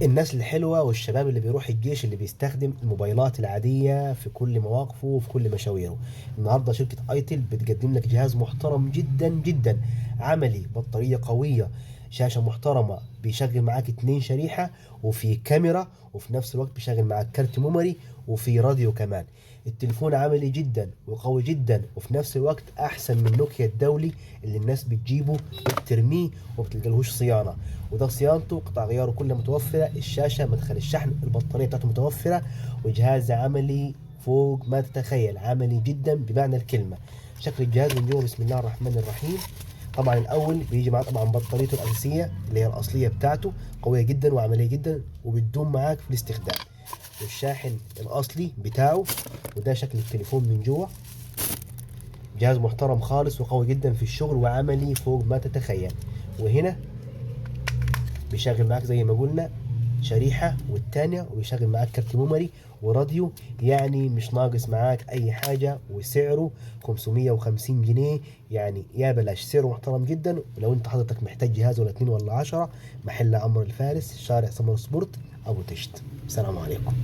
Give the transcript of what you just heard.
الناس الحلوة والشباب اللي بيروح الجيش اللي بيستخدم الموبايلات العادية في كل مواقفه وفي كل مشاويره. النهاردة شركة ايتل بتقدم لك جهاز محترم جدا جدا، عملي، بطارية قوية، شاشة محترمة، بيشغل معاك 2 شريحة، وفي كاميرا، وفي نفس الوقت بيشغل معاك كارت ميموري، وفي راديو كمان. التليفون عملي جدا وقوي جدا، وفي نفس الوقت احسن من نوكيا الدولي اللي الناس بتجيبه وبترميه وبتلقالهوش صيانة. وده صيانته قطع غياره كلها متوفرة، الشاشة، مدخل الشحن، البطارية بتاعته متوفرة، وجهاز عملي فوق ما تتخيل، عملي جدا بمعنى الكلمة. شكل الجهاز من جوه بسم الله الرحمن الرحيم. طبعا الاول بيجي معاه طبعا بطاريته الاساسيه اللي هي الاصليه بتاعته، قويه جدا وعمليه جدا وبتدوم معاك في الاستخدام. والشاحن الاصلي بتاعه. وده شكل التليفون من جوه. جهاز محترم خالص وقوي جدا في الشغل وعملي فوق ما تتخيل. وهنا بيشغل معاك زي ما قلنا شريحة والتانية، وبيشغل معاك كارت ميموري وراديو، يعني مش ناقص معاك أي حاجة. وسعره 550 جنيه، يعني يا بلاش، سعره محترم جدا. ولو أنت حضرتك محتاج جهاز ولا 2 ولا 10، محل عمرو الفارس، شارع سمر سبورت، أبو تشت. السلام عليكم.